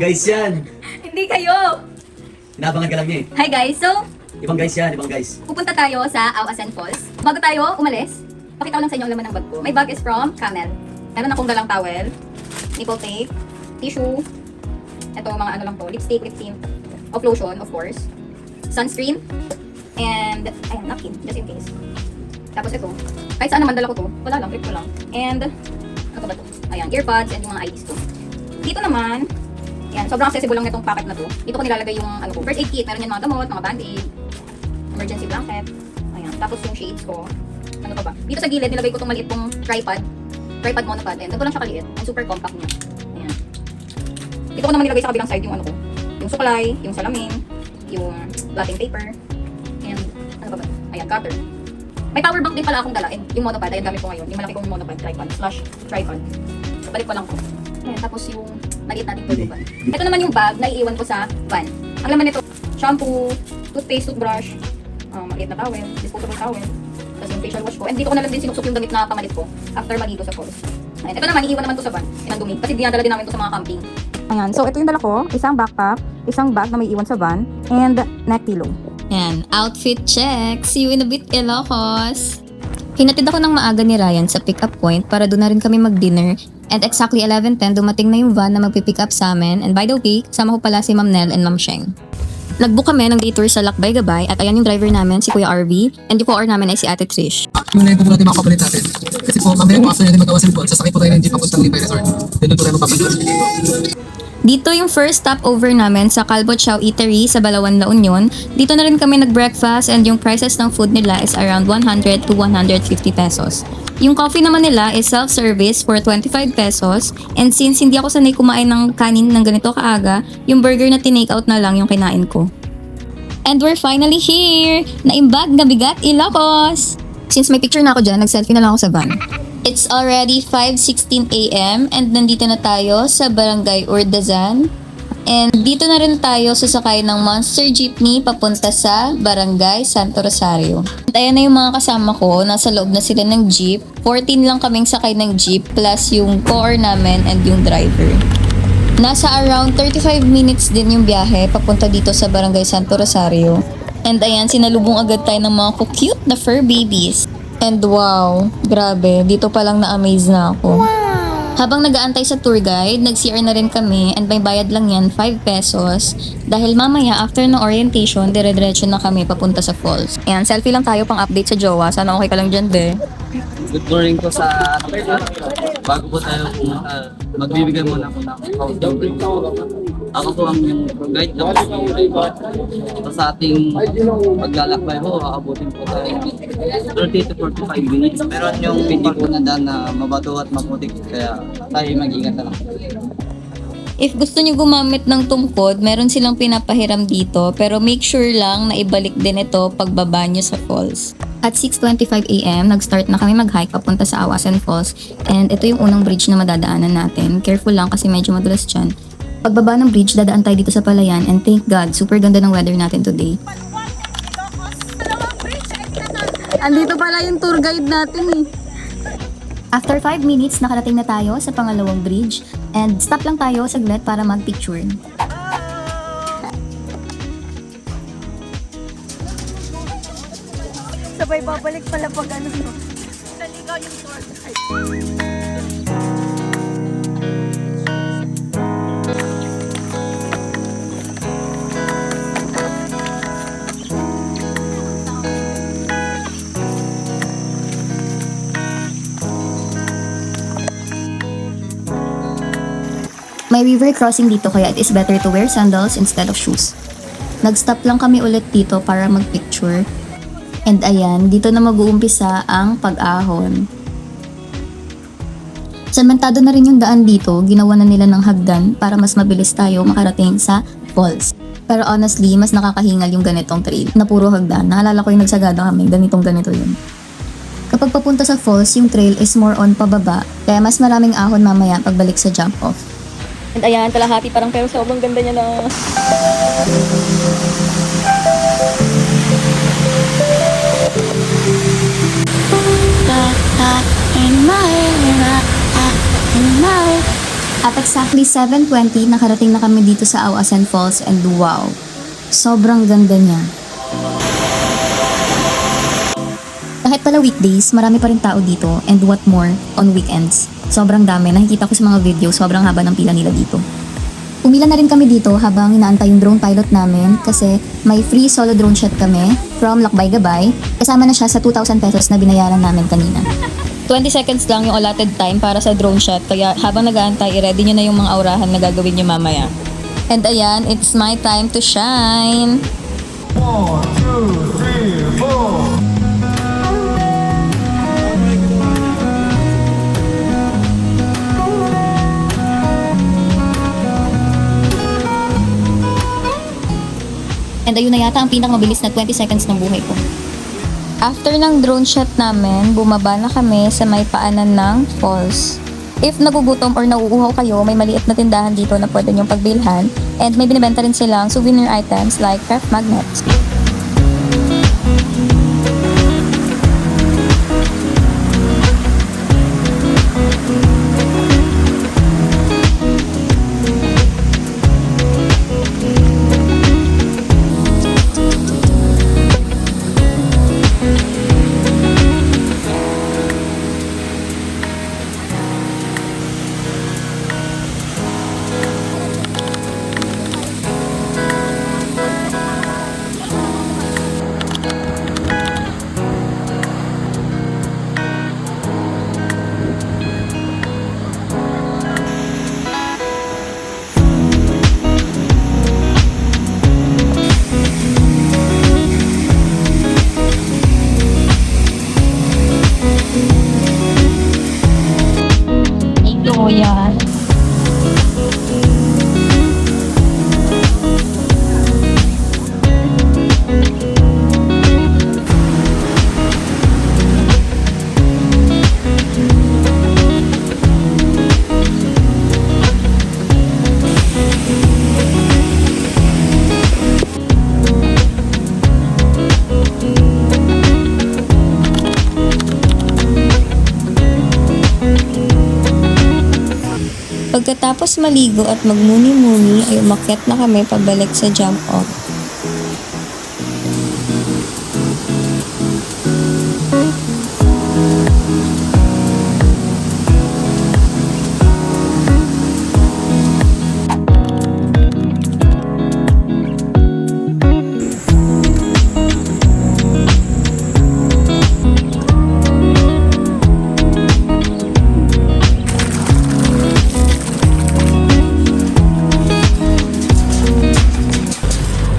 guys yan. Hindi kayo! Inabangan ka lang niya eh. Hi guys! So, Ibang guys yan, ibang guys. pupunta tayo sa Awasan Falls. Bago tayo umalis, pakita ko lang sa inyo ang laman ng bag ko. My bag is from Camel. Meron akong dalang towel, nipple tape, tissue, ito mga ano lang to, lipstick, lip tint, of lotion, of course, sunscreen, and, ayan, napkin, just in case. Tapos ito, kahit saan naman dala ko to, wala lang, trip ko lang. And, ano ba to? Ayan, earpods and yung mga IDs ko. Dito naman, yan, sobrang accessible lang nitong packet na to. Dito ko nilalagay yung ano ko, first aid kit, meron yan mga gamot, mga band-aid, emergency blanket, ayan, tapos yung shades ko, ano pa ba? Dito sa gilid, nilagay ko itong maliit kong tripod monopod, and ito lang siya kaliit, and super compact niya. Ayan. Dito ko naman nilagay sa kabilang side yung ano ko, yung suklay, yung salamin, yung blotting paper, and ano pa ba? Ayan, cutter. May power bank din pala akong dala, and yung monopod, ayan gamit ko ngayon, yung malaki kong monopod tripod. So, balik ko lang ko. Ayan, tapos yung maliit nating tulog bag. Ito naman yung bag na iiwan ko sa van. Ang laman nito, shampoo, toothpaste, toothbrush, maliit na towel, disposable towel, tapos yung facial wash ko. And dito ko na lang din sinuksok yung damit na pamalit ko after maligo sa falls. Ayan, ito naman, iiwan naman to sa van, pinandumi, kasi dinadala din namin to sa mga camping. Ayan, so ito yung dala ko, isang backpack, isang bag na may iwan sa van, and neck pillow. Ayan, outfit check. See you in a bit, Ilocos. Hinatid ako ng maaga ni Ryan sa pick-up point para doon na rin kami mag-dinner. And exactly 11:10, dumating na yung van na magpipick up sa amin. And by the way, kasama ko pala si Ma'am Nel and Ma'am Sheng. Nag-book kami ng day tour sa Lakbay Gabay at ayan yung driver namin, si Kuya RV. And yung co-or namin ay si Ate Trish. Yung na yung natin mga kapalit natin. Kasi po, mamaya po after natin mag-Awasan Falls, sasakay po tayo ng jeep papuntang Lipay Resort. Doon po tayo magpapalit. Dito yung first stopover namin sa Calbo Chow Eatery sa Balawan, La Union. Dito na rin kami nag-breakfast and yung prices ng food nila is around 100 to 150 pesos. Yung coffee naman nila is self-service for 25 pesos. And since hindi ako sanay kumain ng kanin ng ganito kaaga, yung burger na tinake out na lang yung kinain ko. And we're finally here! Naimbag na bigat, Ilocos! Since may picture na ako dyan, nag-selfie na lang ako sa van. It's already 5:16 AM and nandito na tayo sa Barangay Urdazan. And dito na rin tayo sasakay ng Monster Jeepney papunta sa Barangay Santo Rosario. At ayan na yung mga kasama ko, nasa loob na sila ng jeep. 14 lang kaming sakay ng jeep plus yung co-or namin and yung driver. Nasa around 35 minutes din yung biyahe papunta dito sa Barangay Santo Rosario. And ayan, sinalubong agad tayo ng mga cute na fur babies. And wow, grabe, dito pa lang na-amaze na ako. Habang nag-aantay sa tour guide, nag-CR na rin kami and may bayad lang yan, 5 pesos. Dahil mamaya, after ng orientation, dire-diretso na kami papunta sa falls. Ayan, selfie lang tayo pang update sa jowa. Sana okay ka lang dyan, be. Good morning po sa bago po tayo magbibigay muna po ng countdown. Ako po ang guide na po sa ating paglalakbay po, aabutin po tayo 30 to 45 minutes. Meron yung hindi po na daan na mabato at maputik, kaya tayo mag-ingat na lang. If gusto nyo gumamit ng tungkod, meron silang pinapahiram dito, pero make sure lang na ibalik din ito pagbaba nyo sa falls. At 6:25 AM, nag-start na kami mag-hike papunta sa Awasan Falls. And ito yung unang bridge na madadaanan natin. Careful lang kasi medyo madulas dyan. Pagbaba ng bridge, dadaan tayo dito sa Palayan and thank God, super ganda ng weather natin today. Andito pala yung tour guide natin eh. After 5 minutes, nakarating na tayo sa pangalawang bridge and stop lang tayo saglit para mag-picture. Sabay babalik pala pag ano. Naligaw yung tour guide. May river crossing dito kaya it is better to wear sandals instead of shoes. Nag-stop lang kami ulit dito para mag-picture. And ayan, dito na mag-uumpisa ang pag-ahon. Sementado na rin yung daan dito, ginawa na nila ng hagdan para mas mabilis tayo makarating sa falls. Pero honestly, mas nakakahingal yung ganitong trail na puro hagdan. Naalala ko yung nagsagada kami, ganito yun. Kapag papunta sa falls, yung trail is more on pababa, kaya mas maraming ahon mamaya pagbalik sa jump off. And ayan, kalahati parang pero sobrang ganda niya na. At exactly 7:20, nakarating na kami dito sa Awasan Falls and wow, sobrang ganda niya. Kahit pala weekdays, marami pa rin tao dito and what more, on weekends. Sobrang dami, nakikita ko sa mga video, sobrang haba ng pila nila dito. Umila na rin kami dito habang inaantay yung drone pilot namin kasi may free solo drone shot kami from Lakbay Gabay. Kasama na siya sa 2,000 pesos na binayaran namin kanina. 20 seconds lang yung allotted time para sa drone shot kaya habang nag-aantay, i-ready nyo na yung mga aurahan na gagawin nyo mamaya. And ayan, it's my time to shine! 1, 2, 3, 4. And ayun na yata ang pinakamabilis na 20 seconds ng buhay ko. After ng drone shot namin, bumaba na kami sa may paanan ng falls. If nagugutom or nauuhaw kayo, may maliit na tindahan dito na pwede nyong pagbilhan and may binibenta rin silang souvenir items like craft magnets. Ito yan. Pagkatapos maligo at magmuni-muni ay umakyat na kami pabalik sa jump off.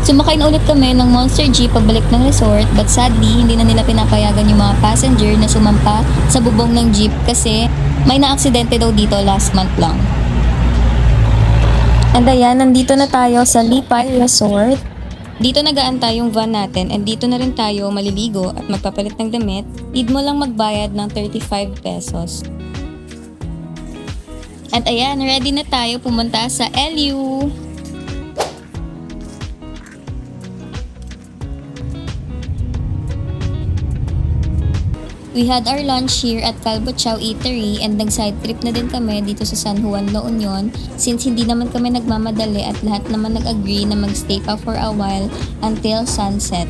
Sumakay na ulit kami ng Monster Jeep pabalik ng resort but sadly hindi na nila pinapayagan yung mga passenger na sumampa sa bubong ng jeep kasi may na-aksidente daw dito last month lang. And ayan, nandito na tayo sa Lipay Resort. Dito nag-aantay yung van natin and dito na rin tayo maliligo at magpapalit ng damit. Need mo lang magbayad ng 35 pesos. At ayan, ready na tayo pumunta sa LU. We had our lunch here at Calbo Chow Eatery and nag-side trip na din kami dito sa San Juan, La Union since hindi naman kami nagmamadali at lahat naman nag-agree na mag-stay pa for a while until sunset.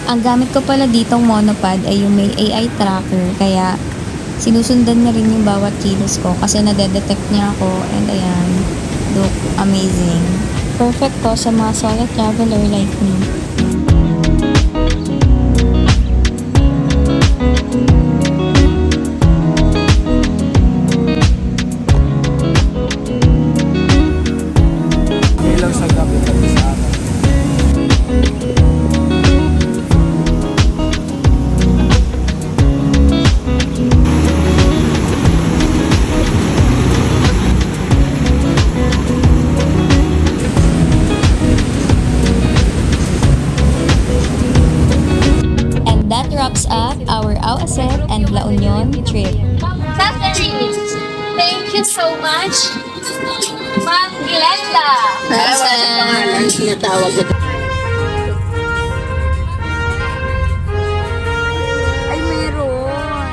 Ang gamit ko pala ditong monopod ay yung may AI tracker kaya sinusundan na rin yung bawat kilos ko kasi nadedetect niya ako and ayan, look amazing. Perfect to sa mga solo traveler like me. Ilang sa gabi kami sa akin. Wraps up our Awasan and La Union trip. Thank you so much, Ma'am Glenda. Ay, meron.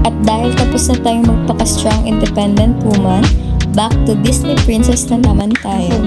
At dahil tapos na tayong magpaka-strong independent woman, back to Disney princess na naman tayo.